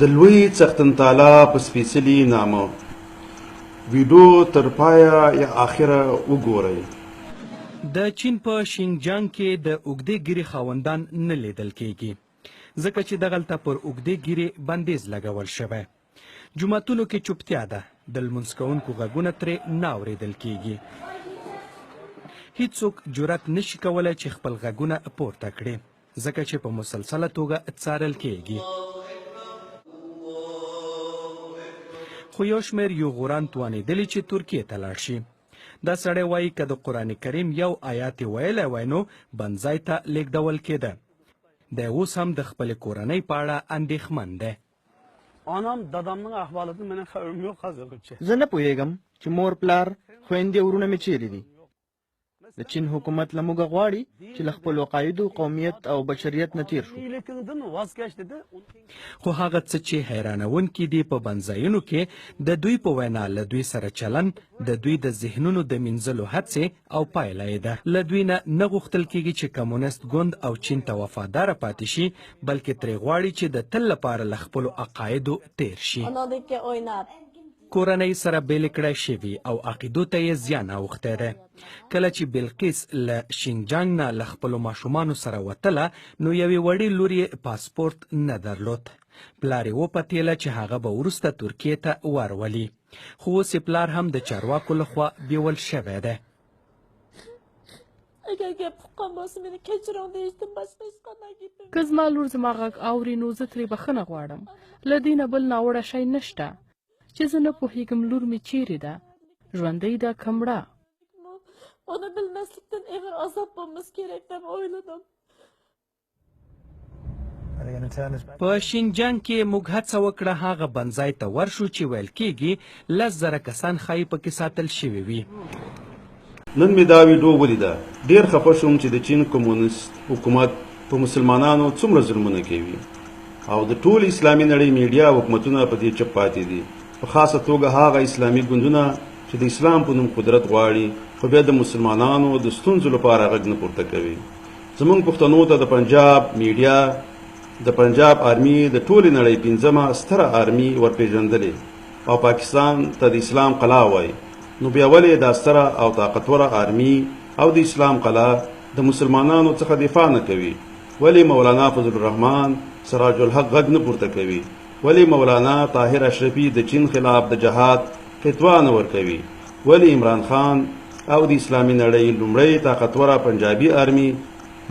د لوی څښتنتالا په سپېڅلي نامه ویډیو تر پایه یا آخره وګورئ. د چین په شینجیانګ کې د اوږدې ږیرې خاوندان نه لیدل کیږي ځکه چې دغلته پر اوږدې ږیرې بندیز لګول شوی. جوماتونو کې چوپتیا ده، د لمونځ کوونکو غږونه ترې نه اورېدل کیږي. هیڅوک جرأت نشي کولی چې خپل غږونه پورته کړي ځکه چې په مسلسله توګه څارل کیږي. خو یو شمېر یوغوران توانېدلي چې ترکیې ته لاړ شي. دا سړی وایي که د قرآن کریم یو آیات یې ویلی وای نو بندځای ته لیږدول کېده. دی اوس هم د خپلې کورنۍ په اړه اندېښمن دی. Anam dadamın ahvalatını benim haberim yok hazırlıkçı. زه نه پوهېږم چې مور پلار خویندې ورونه مې چیرې دي. د چین حکومت له موږه غواړي چې له خپلو عقایدو، قومیت او بشریت نه تیر شو. İyiletinizden vazgeç dedi. خو هغه څه چې حیرانونکي دي په بندځایونو کې د دوی په وینا له دوی سره چلن د دوی د ذهنونو د مینځلو هڅې او پایله یې ده. له دوی نه غوښتل کېږي چې کمونیست ګوند او چین ته وفاداره پاتې شي بلکې ترې غواړي چې د تل لپاره له خپلو عقایدو تیر شي. کورنۍ سره بیلې کړی شوي او عقیدو ته یې زیان اوښتی دی. کله چې بلقیس له شینجیانګ نه له خپلو ماشومانو سره وتله نو یوې وړې لور یې پاسپورت نه درلود. پلار یې وپتېله چې هغه به وروسته ترکیې ته ورولي، خو اوس یې پلار هم د چارواکو لخوا بیول شوی دی. که زما لور زما غږ اوري نو زه ترې بخښنه غواړم. له دې نه بل ناوړه شی نشته چې زه نه پوهېږم لور مې چیرې ده، ژوندۍ ده که مړه. Onu bilmezlikten eğer azap olması gerektiğini oyladım. په شینجیانګ کې موږ هڅه وکړه هغه بندځای ته ورشو چې ویل کېږي 10,000 کسان ښایي پکې ساتل شوي وي. نن مې دا ویډیو ولیده، ډېر خفه شوم چې د چین کمونیست حکومت په مسلمانانو څومره ظلمونه کوي او د ټول اسلامي نړۍ میډیا حکومتونه په دې چپ پاتې دي، په خاصه توګه هغه اسلامي ګوندونه چې د اسلام په نوم قدرت غواړي خو بیا د مسلمانانو د ستونزو لپاره غږ نه پورته کوي. زموږ پښتنو ته د پنجاب میډیا د پنجاب آرمي د ټولې نړۍ 5مه ستره آرمي ورپېژندلې او پاکستان ته د اسلام قلعه وایي، نو بیا ولې دا ستره او طاقتوره آرمي او د اسلام قلعه د مسلمانانو څخه دفاع نه کوي؟ ولې مولانا فضل الرحمن سراج الحق غږ نه پورته کوي؟ ولې مولانا طاهر اشرفي د چین خلاف د جهاد فتوا نه ورکوي؟ ولې عمران خان او د اسلامي نړۍ لومړی طاقتوره پنجابي آرمي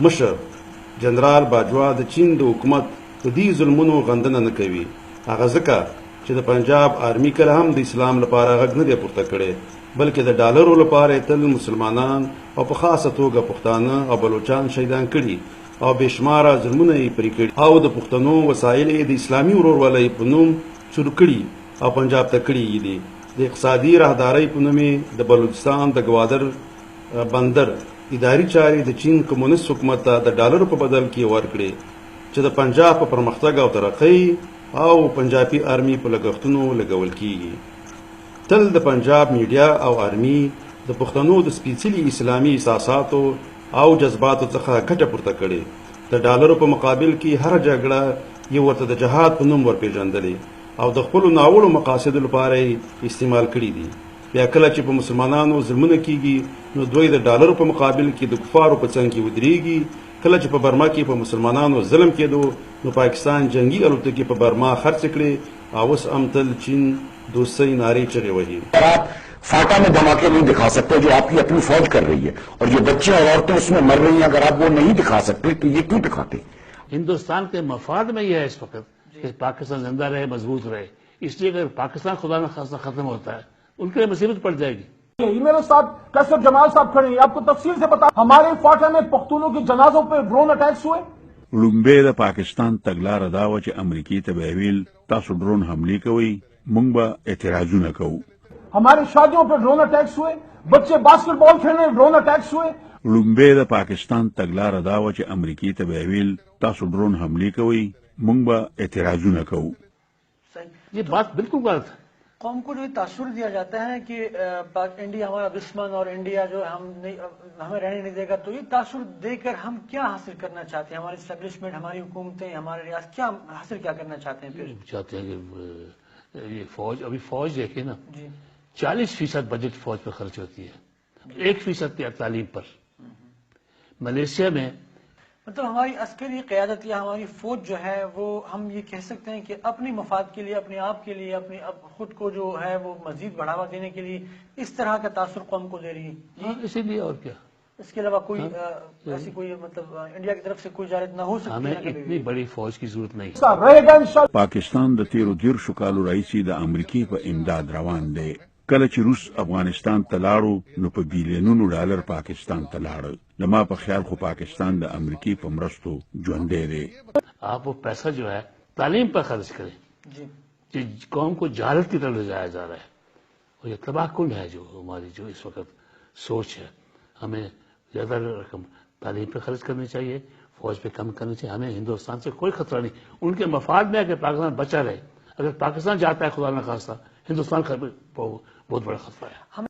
مشر جنرال باجوا د چین د حکومت په دې ظلمونو غندنه نه کوي؟ هغه ځکه چې د پنجاب آرمي کله هم د اسلام لپاره غږ نه دی پورته کړی بلکې د ډالرو لپاره تل مسلمانان او په خاصه توګه پښتانه او بلوچان شهیدان کړي او بېشماره ظلمونه یې پرې کړي او د پښتنو وسایل یې د اسلامي ورورولۍ په نوم چور کړي او پنجاب ته کړي دي. د اقتصادي راهدارۍ په نوم د بلوچستان د ګوادر بندر اداري چارې د چین کمونیست حکومت ته د ډالرو په بدل کې ورکړي چې د پنجاب په پرمختګ او ترقۍ او پنجابي آرمي په لګښتونو لګول کیږي. تل د پنجاب میډیا او آرمي د پښتنو د سپېڅلي اسلامي احساساتو او جذباتو څخه ګټه پورته کړې. د ډالرو په مقابل کې هر جګړه یې ورته د جهاد په نوم ورپېژندلې او د خپلو ناوړو مقاصدو لپاره یې استعمال کړي دي. بیا کله چې په مسلمانانو ظلمونه کیږي نو دوی د ډالرو په مقابل کې د کفارو په څنګ کې ودرېږي. کله چې په برما کې په مسلمانانو ظلم کېدو نو پاکستان جنگي الوتکې په برما خرڅ کړې او اوس هم تل چین دوستۍ نعرې چغې وهي. फाटा में धमाके नहीं दिखा सकते जो आपकी अपनी फौज कर रही है और जो बच्चे और औरतें उसमें मर रही हैं, अगर आप वो नहीं दिखा सकते तो ये क्यों दिखाते? हिंदुस्तान के मफाद में यह है इस वक्त कि पाकिस्तान जिंदा रहे, मजबूत रहे, इसलिए अगर पाकिस्तान खुदा न खासा खत्म होता है उनके लिए मुसीबत पड़ जाएगी. मेरे साथ कैसर जमाल साहब खड़े हैं, आपको तफसील से बता. हमारे फाटा में पख्तूनों के जनाजों पर ड्रोन अटैक्स हुए. لومبه د پاکستان تګلاره دا و چې امریکای ته به ویل تاسو ډرون حمله کوي، موږ به اعتراضونه کوو. हमारी शादियों पर ड्रोन अटैक्स हुए, बच्चे बास्केटबॉल खेलने ड्रोन अटैक्स हुए. لومبه د پاکستان تګلاره دا و چې امریکای ته به ویل تاسو ډرون حمله کوي، موږ به اعتراضونه کوو. ये बात बिल्कुल गलत है. कौम को जो तासुर दिया जाता है कि इंडिया हमारा दुश्मन और इंडिया जो हमें रहने नहीं देगा, तो ये तासुर देकर हम क्या हासिल करना चाहते हैं? हमारी एस्टेब्लिशमेंट, हमारी हुकूमतें, हमारे रियासत क्या करना चाहते हैं? फिर चाहते हैं कि ये फौज, अभी फौज देखिए ना, 40% बजट फौज पर खर्च होती है, 1% तालीम पर। मलेशिया में मतलब हमारी अस्करी क़यादत या हमारी फौज जो है वो हम ये कह सकते हैं कि अपनी मफाद के लिए, अपने आप के लिए, अपनी खुद को जो है वो मजीद बढ़ावा देने के लिए इस तरह का तासुर कौम को दे रही है। इसीलिए और क्या, इसके अलावा कोई ऐसी कोई मतलब इंडिया की तरफ से कोई इजाजत ना हो सकती? हमें इतनी बड़ी फौज की जरूरत नहीं। पाकिस्तान د تیرو 13 کالو راهیسې د امریکای په امداد روان دی. کله چې روس افغانستان ته لاړو نو په بیلیونونو ډالر پاکستان ته لاړ. لما په خیال خو پاکستان د امریکای په مرستو ژوندی دی. आप वो पैसा जो है तालीम पर खर्च करें, कि कौम को जहालत की तरफ ले जाया जा रहा है, और ये तबाहकुन है जो हमारी जो इस वक्त सोच है। हमें ज्यादा रकम तालीम पर खर्च करनी चाहिए, फौज पे कम करनी चाहिए। हमें हिंदुस्तान से कोई खतरा नहीं, उनके मफाद में है कि पाकिस्तान बचा रहे। अगर पाकिस्तान जाता है खुदा न खास्ता, हिंदुस्तान का बहुत बड़ा खतरा है।